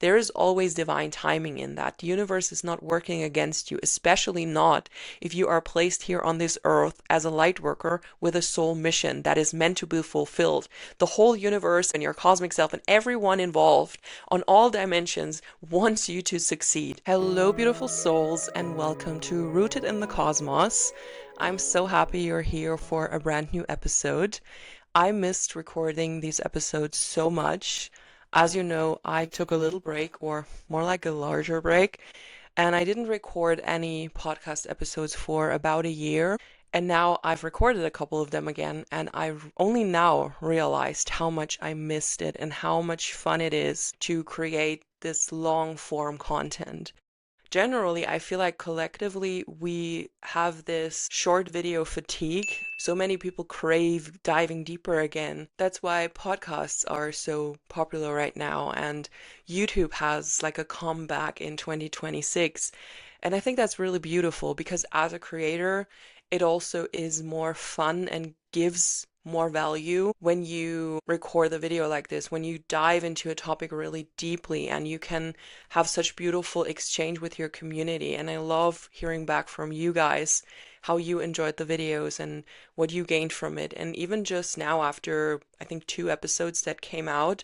there is always divine timing in that. The universe is not working against you, especially not if you are placed here on this earth as a light worker with a soul mission that is meant to be fulfilled. The whole universe and your cosmic self and everyone involved on all dimensions wants you to succeed. Hello, beautiful souls, and welcome to Rooted in the Cosmos. I'm so happy you're here for a brand new episode. I missed recording these episodes so much. As you know, I took a little break, or more like a larger break, and I didn't record any podcast episodes for about a year. And now I've recorded a couple of them again, and I've only now realized how much I missed it and how much fun it is to create this long form content. Generally, I feel like collectively we have this short video fatigue. So many people crave diving deeper again. That's why podcasts are so popular right now, and YouTube has like a comeback in 2026. And I think that's really beautiful because as a creator, it also is more fun and gives more value when you record the video like this, when you dive into a topic really deeply and you can have such beautiful exchange with your community. And I love hearing back from you guys how you enjoyed the videos and what you gained from it. And even just now, after I think 2 episodes that came out,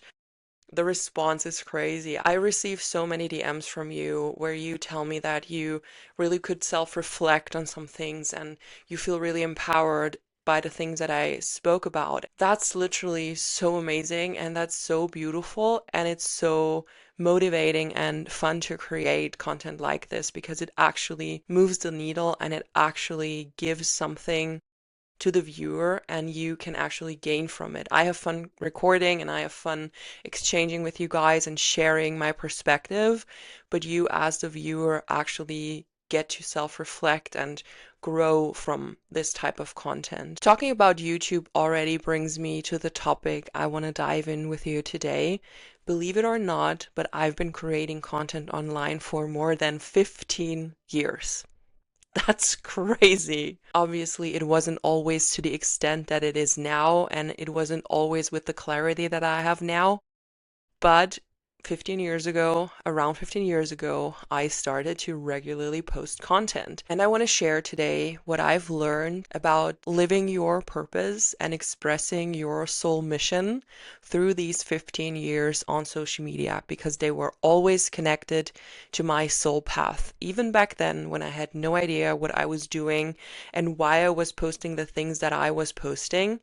the response is crazy. I receive so many DMs from you where you tell me that you really could self-reflect on some things and you feel really empowered by the things that I spoke about. That's literally so amazing and that's so beautiful and it's so motivating and fun to create content like this because it actually moves the needle and it actually gives something to the viewer and you can actually gain from it. I have fun recording and I have fun exchanging with you guys and sharing my perspective, but you as the viewer actually get to self-reflect and grow from this type of content. Talking about YouTube already brings me to the topic I want to dive in with you today. Believe it or not, but I've been creating content online for more than 15 years. That's crazy. Obviously, it wasn't always to the extent that it is now, and it wasn't always with the clarity that I have now. But 15 years ago, around 15 years ago, I started to regularly post content. And I want to share today what I've learned about living your purpose and expressing your soul mission through these 15 years on social media because they were always connected to my soul path. Even back then, when I had no idea what I was doing and why I was posting the things that I was posting,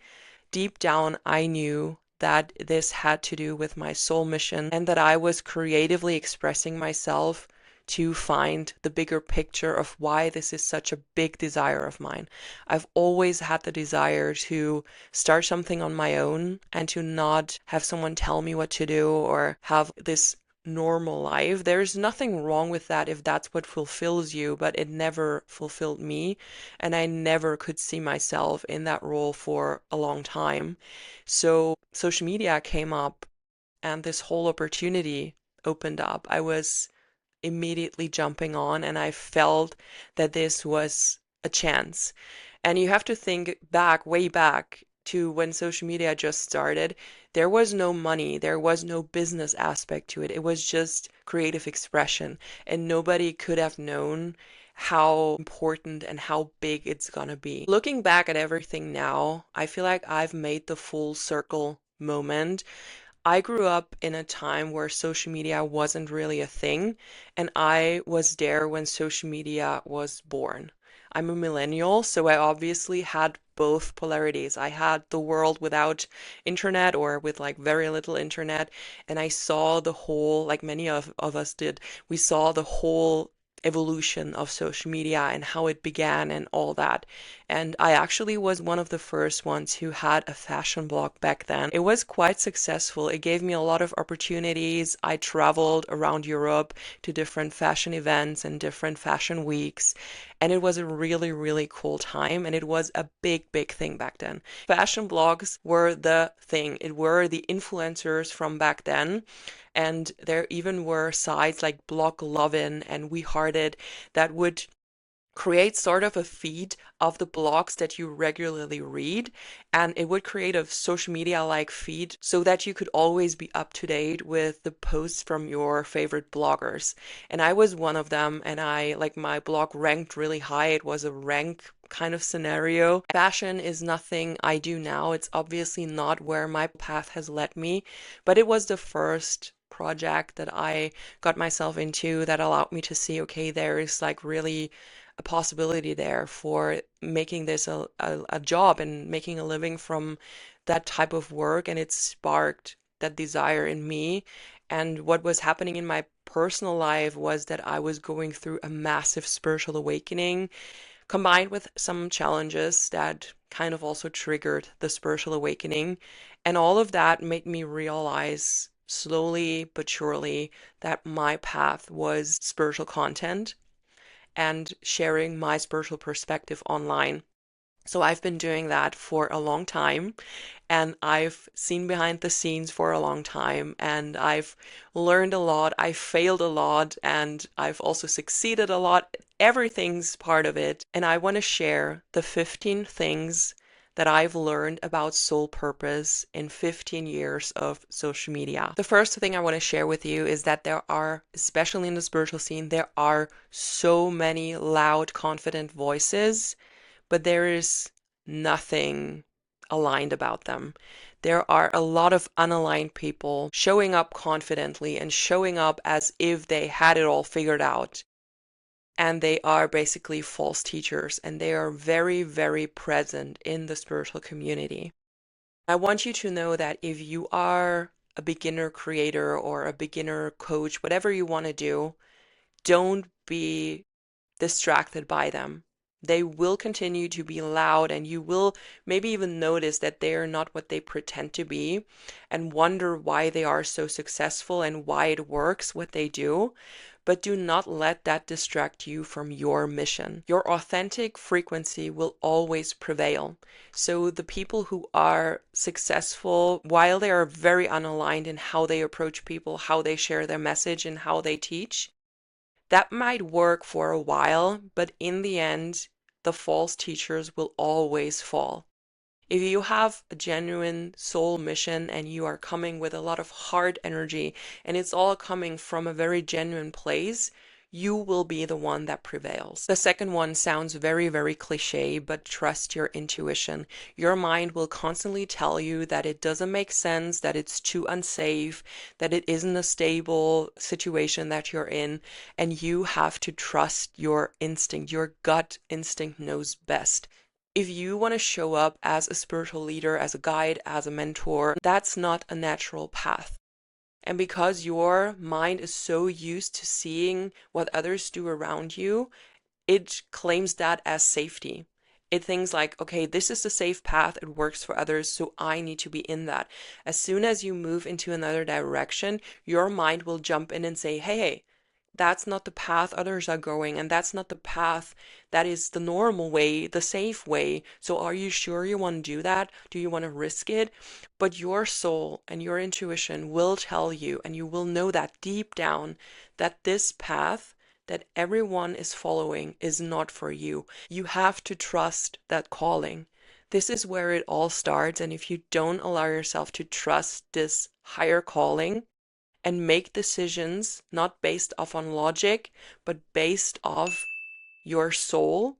deep down, I knew that this had to do with my soul mission and that I was creatively expressing myself to find the bigger picture of why this is such a big desire of mine. I've always had the desire to start something on my own and to not have someone tell me what to do or have this normal life. There's nothing wrong with that if that's what fulfills you, but it never fulfilled me, and I never could see myself in that role for a long time. So social media came up and this whole opportunity opened up. I was immediately jumping on and I felt that this was a chance. And you have to think back, way back to when social media just started. There was no money, there was no business aspect to it. It was just creative expression. And nobody could have known how important and how big it's gonna be. Looking back at everything now, I feel like I've made the full circle moment. I grew up in a time where social media wasn't really a thing, and I was there when social media was born. I'm a millennial, so I obviously had both polarities. I had the world without internet or with like very little internet, and I saw the whole, like many of us did, we saw the whole evolution of social media and how it began and all that. And I actually was one of the first ones who had a fashion blog back then. It was quite successful. It gave me a lot of opportunities. I traveled around Europe to different fashion events and different fashion weeks. And it was a really, really cool time. And it was a big, big thing back then. Fashion blogs were the thing. It were the influencers from back then. And there even were sites like Blog Lovin' and We Hearted that would create sort of a feed of the blogs that you regularly read, and it would create a social media like feed so that you could always be up to date with the posts from your favorite bloggers. And I was one of them, and I like my blog ranked really high. It was a rank kind of scenario. Fashion is nothing I do now. It's obviously not where my path has led me, but it was the first project that I got myself into that allowed me to see, okay, there is like really a possibility there for making this a job and making a living from that type of work. And it sparked that desire in me. And what was happening in my personal life was that I was going through a massive spiritual awakening combined with some challenges that kind of also triggered the spiritual awakening. And all of that made me realize slowly but surely that my path was spiritual content and sharing my spiritual perspective online. So I've been doing that for a long time, and I've seen behind the scenes for a long time, and I've learned a lot. I failed a lot, and I've also succeeded a lot. Everything's part of it. And I want to share the 15 things that I've learned about soul purpose in 15 years of social media. The first thing I want to share with you is that there are, especially in the spiritual scene, there are so many loud, confident voices, but there is nothing aligned about them. There are a lot of unaligned people showing up confidently and showing up as if they had it all figured out. And they are basically false teachers, and they are very, very present in the spiritual community. I want you to know that if you are a beginner creator or a beginner coach, whatever you want to do, don't be distracted by them. They will continue to be loud, and you will maybe even notice that they are not what they pretend to be and wonder why they are so successful and why it works what they do. But do not let that distract you from your mission. Your authentic frequency will always prevail. So the people who are successful, while they are very unaligned in how they approach people, how they share their message, and how they teach, that might work for a while, but in the end, the false teachers will always fall. If you have a genuine soul mission and you are coming with a lot of heart energy and it's all coming from a very genuine place, you will be the one that prevails. The second one sounds very, very cliche, but trust your intuition. Your mind will constantly tell you that it doesn't make sense, that it's too unsafe, that it isn't a stable situation that you're in, and you have to trust your instinct. Your gut instinct knows best. If you want to show up as a spiritual leader, as a guide, as a mentor, that's not a natural path. And because your mind is so used to seeing what others do around you, it claims that as safety. It thinks like, okay, this is the safe path, it works for others, so I need to be in that. As soon as you move into another direction, your mind will jump in and say, hey, that's not the path others are going, and that's not the path that is the normal way, the safe way. So are you sure you want to do that? Do you want to risk it? But your soul and your intuition will tell you, and you will know that deep down, that this path that everyone is following is not for you. You have to trust that calling. This is where it all starts, and if you don't allow yourself to trust this higher calling, and make decisions not based off on logic, but based off your soul,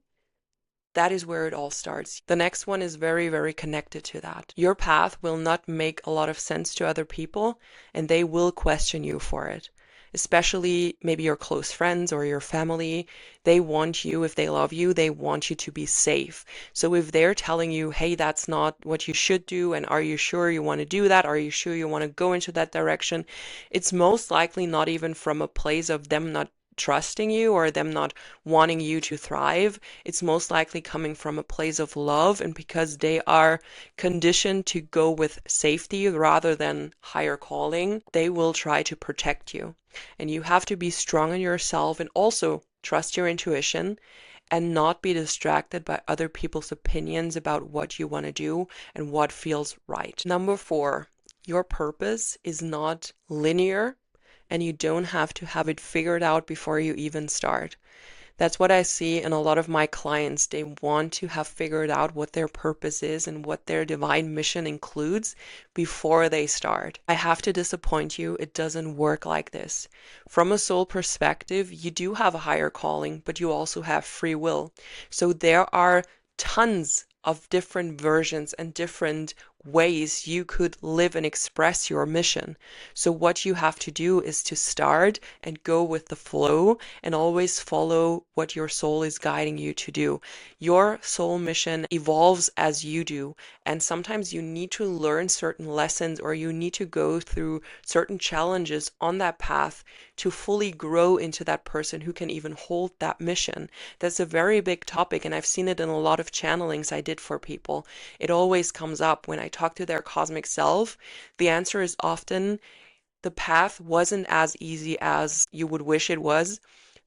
that is where it all starts. The next one is very, very connected to that. Your path will not make a lot of sense to other people, and they will question you for it. Especially maybe your close friends or your family. They want you, if they love you, they want you to be safe. So if they're telling you, hey, that's not what you should do, and are you sure you want to do that? Are you sure you want to go into that direction? It's most likely not even from a place of them not trusting you or them not wanting you to thrive. It's most likely coming from a place of love, and because they are conditioned to go with safety rather than higher calling, they will try to protect you. And you have to be strong in yourself and also trust your intuition and not be distracted by other people's opinions about what you want to do and what feels right. Number 4, your purpose is not linear, and you don't have to have it figured out before you even start. That's what I see in a lot of my clients. They want to have figured out what their purpose is and what their divine mission includes before they start. I have to disappoint you, it doesn't work like this. From a soul perspective, you do have a higher calling, but you also have free will. So there are tons of different versions and different ways you could live and express your mission. So what you have to do is to start and go with the flow and always follow what your soul is guiding you to do. Your soul mission evolves as you do, and sometimes you need to learn certain lessons or you need to go through certain challenges on that path to fully grow into that person who can even hold that mission. That's a very big topic, and I've seen it in a lot of channelings I did for people. It always comes up when I talk to their cosmic self. The answer is often the path wasn't as easy as you would wish it was,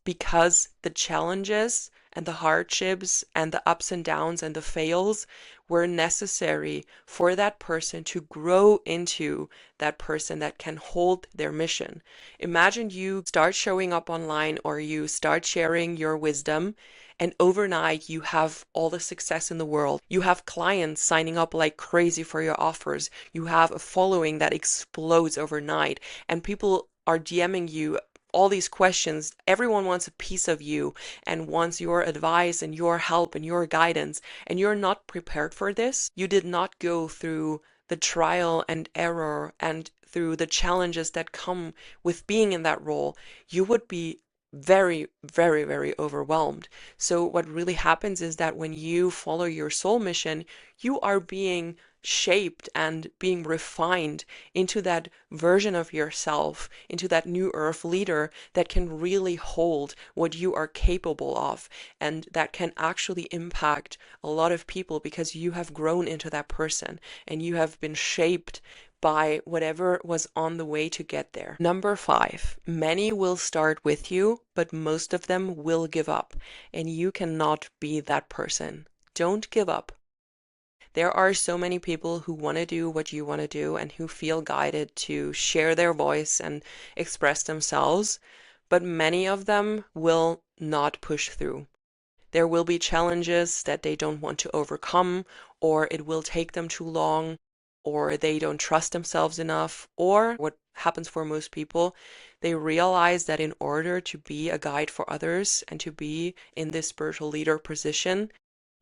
because the challenges and the hardships and the ups and downs and the fails were necessary for that person to grow into that person that can hold their mission. Imagine you start showing up online or you start sharing your wisdom, and overnight you have all the success in the world. You have clients signing up like crazy for your offers. You have a following that explodes overnight, and people are DMing you all these questions. Everyone wants a piece of you and wants your advice and your help and your guidance, and you're not prepared for this. You did not go through the trial and error and through the challenges that come with being in that role. You would be very, very, very overwhelmed. So what really happens is that when you follow your soul mission, you are being shaped and being refined into that version of yourself, into that new earth leader that can really hold what you are capable of and that can actually impact a lot of people because you have grown into that person and you have been shaped by whatever was on the way to get there. Number 5, many will start with you, but most of them will give up, and you cannot be that person. Don't give up. There are so many people who want to do what you want to do and who feel guided to share their voice and express themselves, but many of them will not push through. There will be challenges that they don't want to overcome, or it will take them too long, or they don't trust themselves enough, or what happens for most people, they realize that in order to be a guide for others and to be in this spiritual leader position,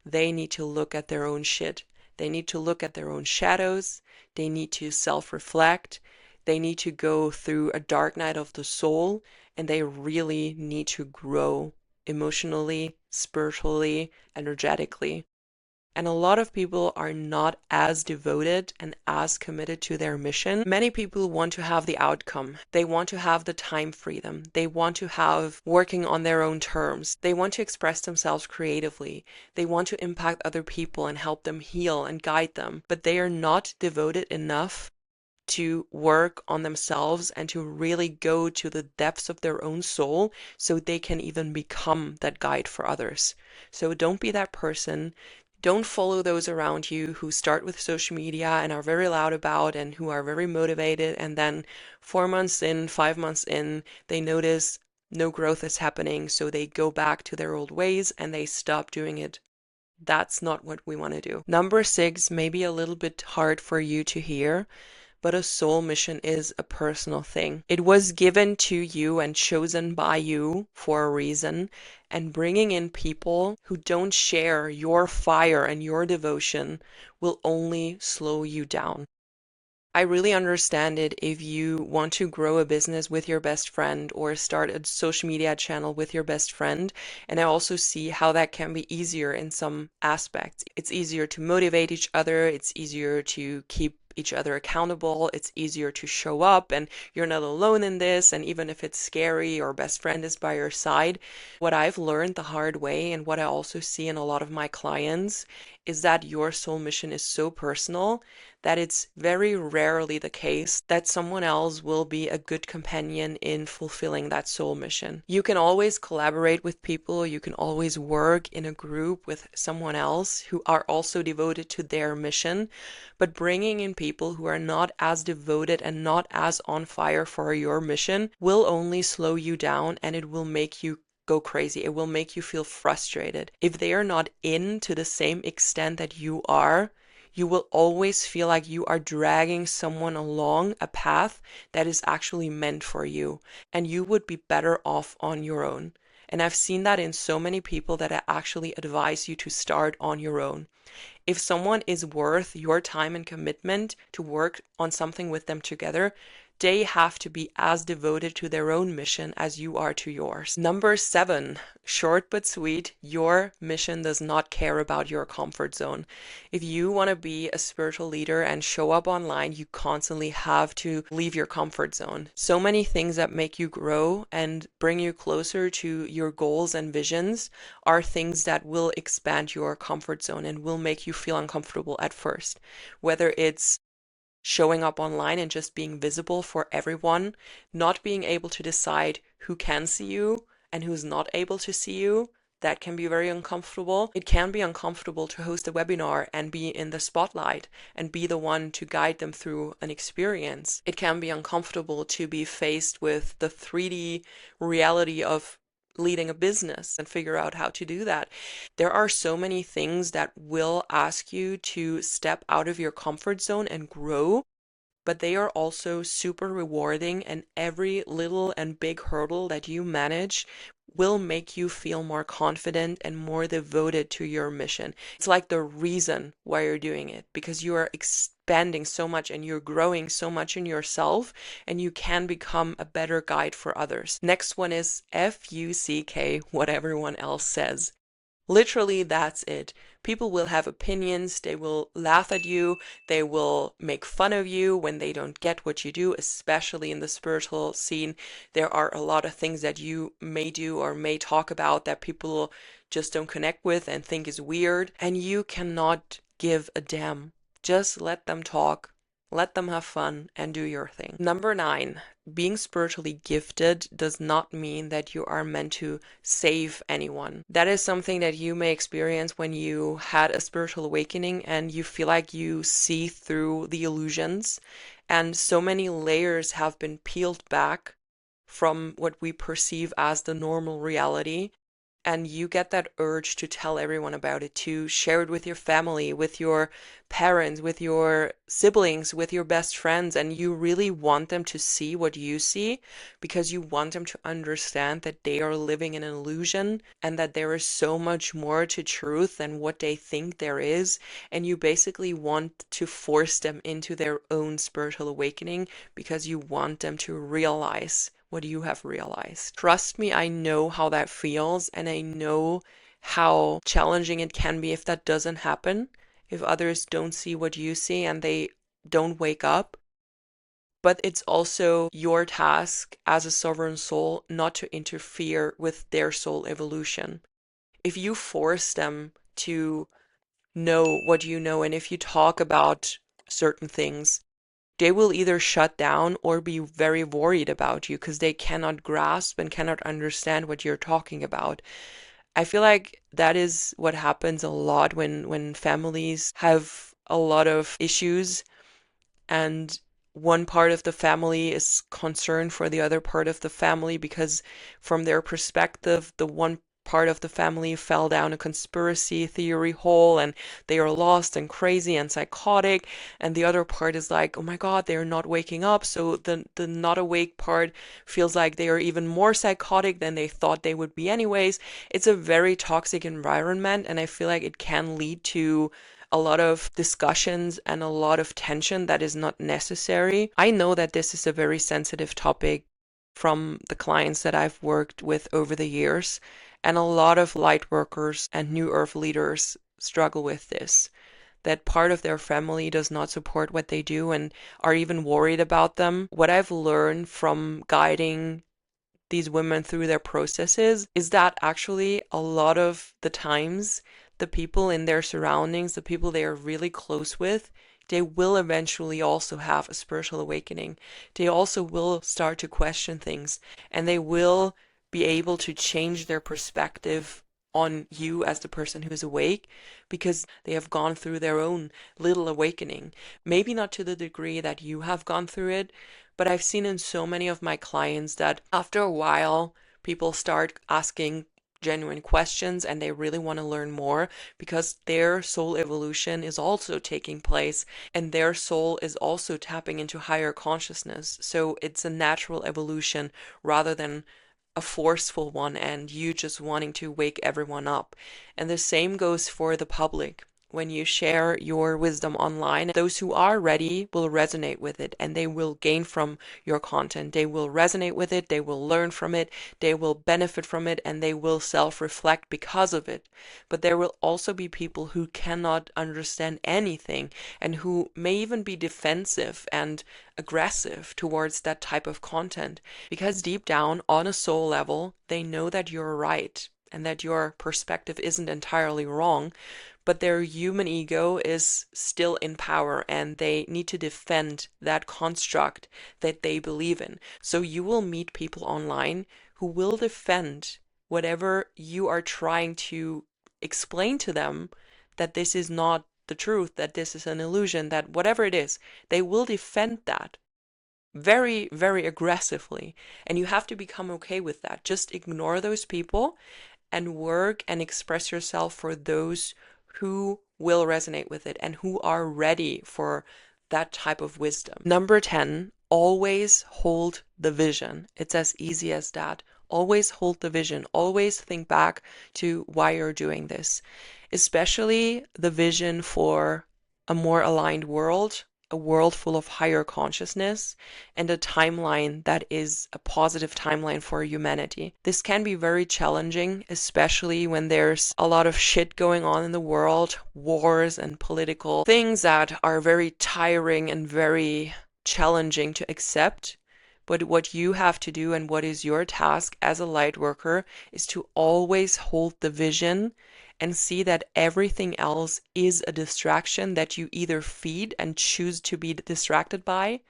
they need to look at their own shit. They need to look at their own shadows. They need to self-reflect. They need to go through a dark night of the soul, and they really need to grow emotionally, spiritually, energetically. And a lot of people are not as devoted and as committed to their mission. Many people want to have the outcome. They want to have the time freedom. They want to have working on their own terms. They want to express themselves creatively. They want to impact other people and help them heal and guide them. But they are not devoted enough to work on themselves and to really go to the depths of their own soul so they can even become that guide for others. So don't be that person. Don't follow those around you who start with social media and are very loud about and who are very motivated, and then 4 months in, 5 months in, they notice no growth is happening, so they go back to their old ways and they stop doing it. That's not what we want to do. Number 6 may be a little bit hard for you to hear, but a soul mission is a personal thing. It was given to you and chosen by you for a reason, and bringing in people who don't share your fire and your devotion will only slow you down. I really understand it if you want to grow a business with your best friend or start a social media channel with your best friend. And I also see how that can be easier in some aspects. It's easier to motivate each other. It's easier to keep each other accountable. It's easier to show up and you're not alone in this. And even if it's scary, your best friend is by your side. What I've learned the hard way and what I also see in a lot of my clients is that your soul mission is so personal that it's very rarely the case that someone else will be a good companion in fulfilling that soul mission. You can always collaborate with people, you can always work in a group with someone else who are also devoted to their mission, but bringing in people who are not as devoted and not as on fire for your mission will only slow you down, and it will make you go crazy. It will make you feel frustrated. If they are not in to the same extent that you are, you will always feel like you are dragging someone along a path that is actually meant for you, and you would be better off on your own. And I've seen that in so many people that I actually advise you to start on your own. If someone is worth your time and commitment to work on something with them together, they have to be as devoted to their own mission as you are to yours. Number 7, short but sweet, your mission does not care about your comfort zone. If you want to be a spiritual leader and show up online, you constantly have to leave your comfort zone. So many things that make you grow and bring you closer to your goals and visions are things that will expand your comfort zone and will make you feel uncomfortable at first. Whether it's showing up online and just being visible for everyone, not being able to decide who can see you and who's not able to see you. That can be very uncomfortable. It can be uncomfortable to host a webinar and be in the spotlight and be the one to guide them through an experience. It can be uncomfortable to be faced with the 3D reality of leading a business and figure out how to do that. There are so many things that will ask you to step out of your comfort zone and grow, but they are also super rewarding, and every little and big hurdle that you manage will make you feel more confident and more devoted to your mission. It's like the reason why you're doing it, because you are expanding so much and you're growing so much in yourself, and you can become a better guide for others. Next one is FUCK, what everyone else says. Literally, that's it. People will have opinions, they will laugh at you, they will make fun of you when they don't get what you do, especially in the spiritual scene. There are a lot of things that you may do or may talk about that people just don't connect with and think is weird, and you cannot give a damn. Just let them talk. Let them have fun and do your thing. Number 9, being spiritually gifted does not mean that you are meant to save anyone. That is something that you may experience when you had a spiritual awakening and you feel like you see through the illusions, and so many layers have been peeled back from what we perceive as the normal reality. And you get that urge to tell everyone about it, to share it with your family, with your parents, with your siblings, with your best friends, and you really want them to see what you see, because you want them to understand that they are living in an illusion and that there is so much more to truth than what they think there is, and you basically want to force them into their own spiritual awakening because you want them to realize what you have realized. Trust me, I know how that feels, and I know how challenging it can be if that doesn't happen, if others don't see what you see and they don't wake up. But it's also your task as a sovereign soul not to interfere with their soul evolution. If you force them to know what you know, and if you talk about certain things, they will either shut down or be very worried about you because they cannot grasp and cannot understand what you're talking about. I feel like that is what happens a lot when families have a lot of issues, and one part of the family is concerned for the other part of the family because from their perspective, the one part of the family fell down a conspiracy theory hole and they are lost and crazy and psychotic, and the other part is like, oh my god, they're not waking up, so the not awake part feels like they are even more psychotic than they thought they would be anyways. It's a very toxic environment, and I feel like it can lead to a lot of discussions and a lot of tension that is not necessary. I know that this is a very sensitive topic from the clients that I've worked with over the years, and a lot of light workers and new earth leaders struggle with this. That part of their family does not support what they do and are even worried about them. What I've learned from guiding these women through their processes is that actually a lot of the times the people in their surroundings, the people they are really close with, they will eventually also have a spiritual awakening. They also will start to question things, and they will be able to change their perspective on you as the person who is awake because they have gone through their own little awakening. Maybe not to the degree that you have gone through it, but I've seen in so many of my clients that after a while, People start asking genuine questions and they really want to learn more because their soul evolution is also taking place and their soul is also tapping into higher consciousness. So it's a natural evolution rather than a forceful one and you just wanting to wake everyone up. And the same goes for the public. When you share your wisdom online, those who are ready will resonate with it and they will gain from your content. They will resonate with it, they will learn from it, they will benefit from it, and they will self-reflect because of it. But there will also be people who cannot understand anything and who may even be defensive and aggressive towards that type of content because deep down, on a soul level, they know that you're right and that your perspective isn't entirely wrong, but their human ego is still in power and they need to defend that construct that they believe in. So you will meet people online who will defend whatever you are trying to explain to them, that this is not the truth, that this is an illusion, that whatever it is, they will defend that very, very aggressively. And you have to become okay with that. Just ignore those people and work and express yourself for those who will resonate with it and who are ready for that type of wisdom. Number 10, always hold the vision. It's as easy as that. Always hold the vision. Always think back to why you're doing this, especially the vision for a more aligned world, a world full of higher consciousness, and a timeline that is a positive timeline for humanity. This can be very challenging, especially when there's a lot of shit going on in the world, wars and political things that are very tiring and very challenging to accept. But what you have to do and what is your task as a light worker is to always hold the vision and see that everything else is a distraction that you either feed and choose to be distracted by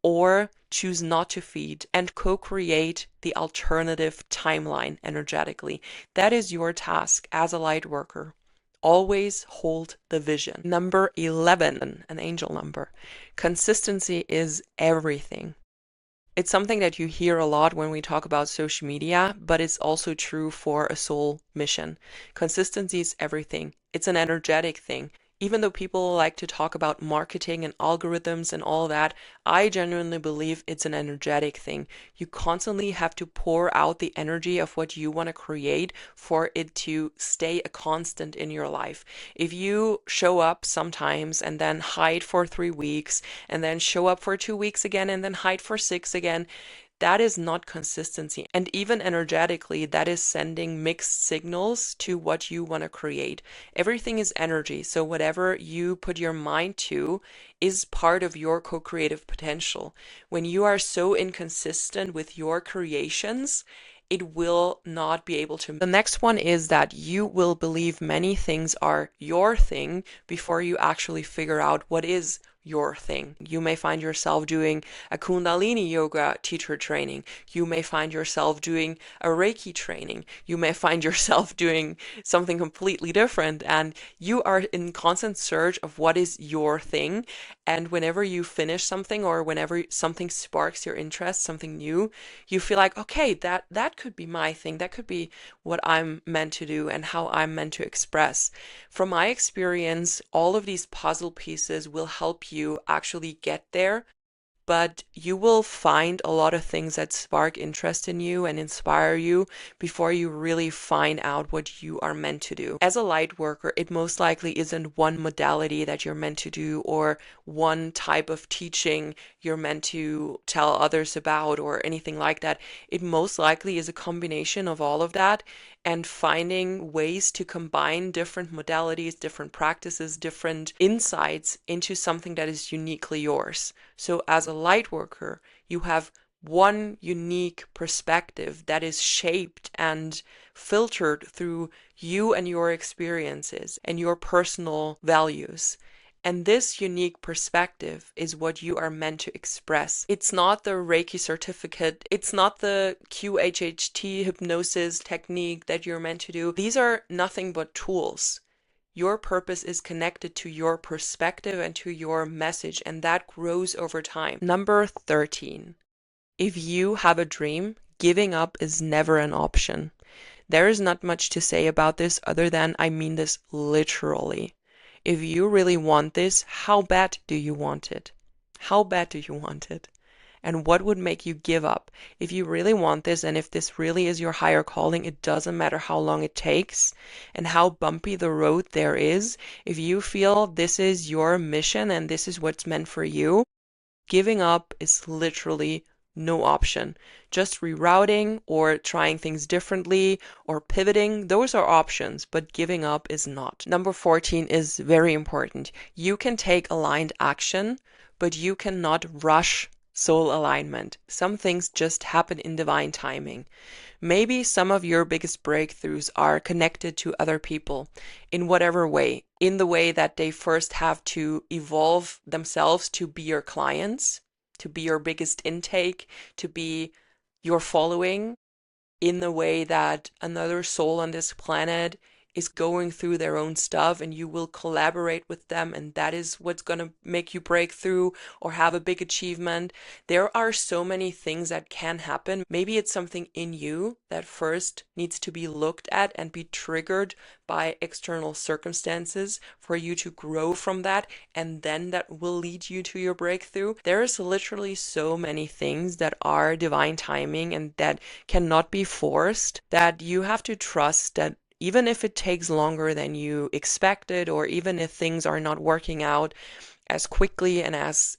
or choose not to feed and co-create the alternative timeline energetically. That is your task as a light worker. Always hold the vision. Number 11, an angel number. Consistency is everything. It's something that you hear a lot when we talk about social media, but it's also true for a soul mission. Consistency is everything. It's an energetic thing. Even though people like to talk about marketing and algorithms and all that, I genuinely believe it's an energetic thing. You constantly have to pour out the energy of what you want to create for it to stay a constant in your life. If you show up sometimes and then hide for 3 weeks and then show up for 2 weeks again and then hide for six again, that is not consistency. And even energetically, that is sending mixed signals to what you want to create. Everything is energy. So whatever you put your mind to is part of your co-creative potential. When you are so inconsistent with your creations, it will not be able to. The next one is that you will believe many things are your thing before you actually figure out what is your thing. You may find yourself doing a Kundalini yoga teacher training. You may find yourself doing a Reiki training. You may find yourself doing something completely different, and you are in constant search of what is your thing. And whenever you finish something or whenever something sparks your interest, something new, you feel like, okay, that could be my thing. That could be what I'm meant to do and how I'm meant to express. From my experience, all of these puzzle pieces will help you actually get there, but you will find a lot of things that spark interest in you and inspire you before you really find out what you are meant to do. As a light worker, it most likely isn't one modality that you're meant to do or one type of teaching you're meant to tell others about or anything like that. It most likely is a combination of all of that and finding ways to combine different modalities, different practices, different insights into something that is uniquely yours. So as a light worker, you have one unique perspective that is shaped and filtered through you and your experiences and your personal values. And this unique perspective is what you are meant to express. It's not the Reiki certificate. It's not the QHHT hypnosis technique that you're meant to do. These are nothing but tools. Your purpose is connected to your perspective and to your message, and that grows over time. Number 13. If you have a dream, Giving up is never an option. There is not much to say about this other than I mean this literally. If you really want this, how bad do you want it? How bad do you want it? And what would make you give up? If you really want this and if this really is your higher calling, it doesn't matter how long it takes and how bumpy the road there is. If you feel this is your mission and this is what's meant for you, giving up is literally no option. Just rerouting or trying things differently or pivoting, those are options, but giving up is not. Number 14 is very important. You can take aligned action, but you cannot rush soul alignment. Some things just happen in divine timing. Maybe some of your biggest breakthroughs are connected to other people in whatever way, in the way that they first have to evolve themselves to be your clients, to be your biggest intake, to be your following, in the way that another soul on this planet is going through their own stuff and you will collaborate with them, and that is what's going to make you break through or have a big achievement. There are so many things that can happen. Maybe it's something in you that first needs to be looked at and be triggered by external circumstances for you to grow from that, and then that will lead you to your breakthrough. There's literally so many things that are divine timing and that cannot be forced, that you have to trust that even if it takes longer than you expected, or even if things are not working out as quickly and as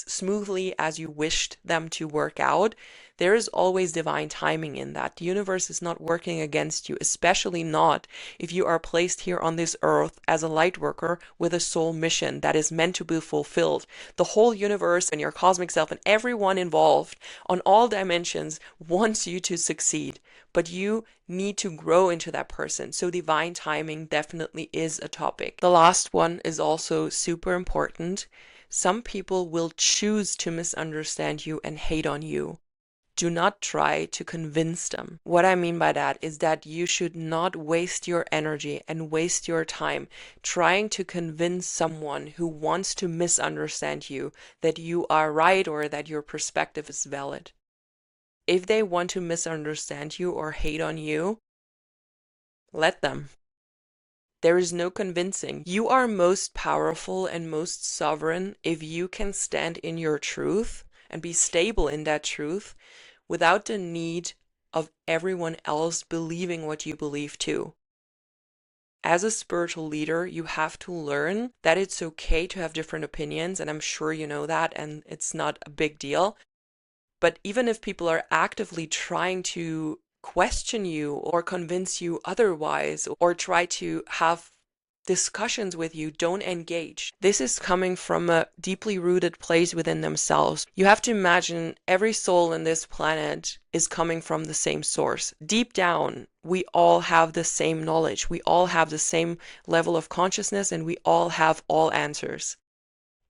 smoothly as you wished them to work out, there is always divine timing in that. The universe is not working against you, especially not if you are placed here on this earth as a light worker with a soul mission that is meant to be fulfilled. The whole universe and your cosmic self and everyone involved on all dimensions wants you to succeed, but you need to grow into that person. So divine timing definitely is a topic. The last one is also super important. Some people will choose to misunderstand you and hate on you. Do not try to convince them. What I mean by that is that you should not waste your energy and waste your time trying to convince someone who wants to misunderstand you that you are right or that your perspective is valid. If they want to misunderstand you or hate on you, let them. There is no convincing. You are most powerful and most sovereign if you can stand in your truth and be stable in that truth without the need of everyone else believing what you believe too. As a spiritual leader, you have to learn that it's okay to have different opinions, and I'm sure you know that, and it's not a big deal. But even if people are actively trying to question you or convince you otherwise or try to have discussions with you, don't engage. This is coming from a deeply rooted place within themselves. You have to imagine every soul on this planet is coming from the same source. Deep down, we all have the same knowledge. We all have the same level of consciousness, and we all have all answers.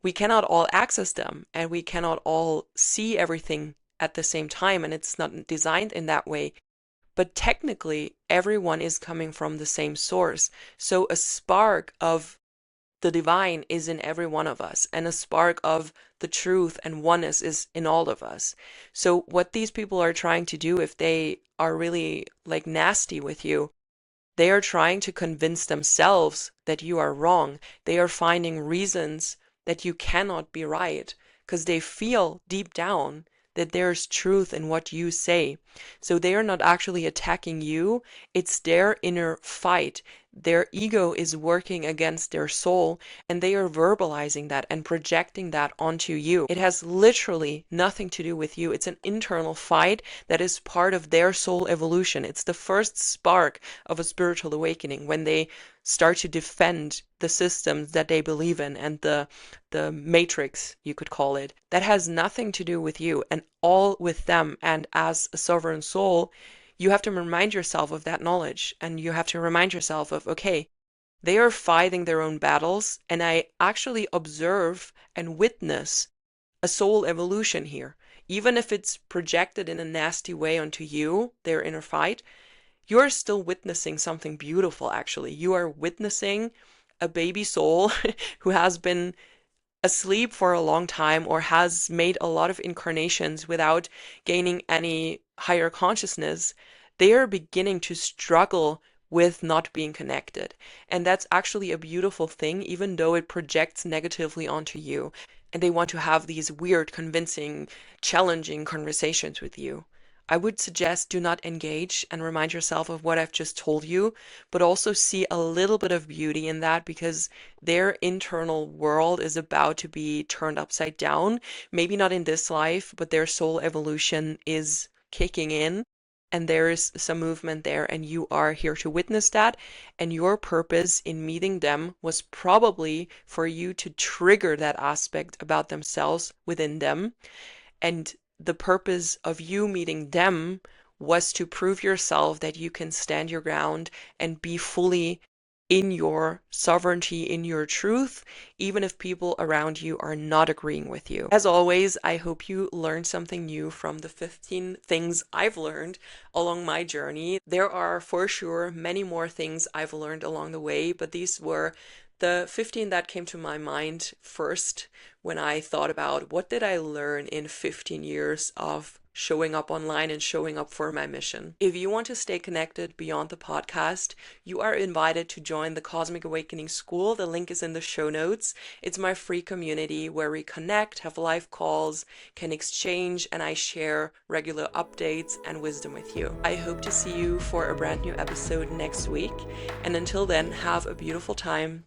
We cannot all access them, and we cannot all see everything at the same time, and it's not designed in that way. But technically, everyone is coming from the same source. So a spark of the divine is in every one of us, and a spark of the truth and oneness is in all of us. So what these people are trying to do, if they are really like nasty with you, they are trying to convince themselves that you are wrong. They are finding reasons that you cannot be right because they feel deep down that there's truth in what you say. So they are not actually attacking you, it's their inner fight. Their ego is working against their soul, and they are verbalizing that and projecting that onto you. It has literally nothing to do with you. It's an internal fight that is part of their soul evolution. It's the first spark of a spiritual awakening, when they start to defend the systems that they believe in and the matrix, you could call it. That has nothing to do with you and all with them. And as a sovereign soul, you have to remind yourself of that knowledge, and you have to remind yourself of, okay, they are fighting their own battles, and I actually observe and witness a soul evolution here. Even if it's projected in a nasty way onto you, their inner fight, you're still witnessing something beautiful, actually. You are witnessing a baby soul who has been asleep for a long time or has made a lot of incarnations without gaining any higher consciousness, they are beginning to struggle with not being connected. And that's actually a beautiful thing, even though it projects negatively onto you. And they want to have these weird, convincing, challenging conversations with you. I would suggest do not engage and remind yourself of what I've just told you, but also see a little bit of beauty in that because their internal world is about to be turned upside down. Maybe not in this life, but their soul evolution is kicking in and there is some movement there, and you are here to witness that. And your purpose in meeting them was probably for you to trigger that aspect about themselves within them. And the purpose of you meeting them was to prove yourself that you can stand your ground and be fully in your sovereignty, in your truth, even if people around you are not agreeing with you. As always, I hope you learned something new from the 15 things I've learned along my journey. There are for sure many more things I've learned along the way, but these were the 15 that came to my mind first when I thought about what did I learn in 15 years of showing up online and showing up for my mission. If you want to stay connected beyond the podcast, you are invited to join the Cosmic Awakening School. The link is in the show notes. It's my free community where we connect, have live calls, can exchange, and I share regular updates and wisdom with you. I hope to see you for a brand new episode next week. And until then, have a beautiful time.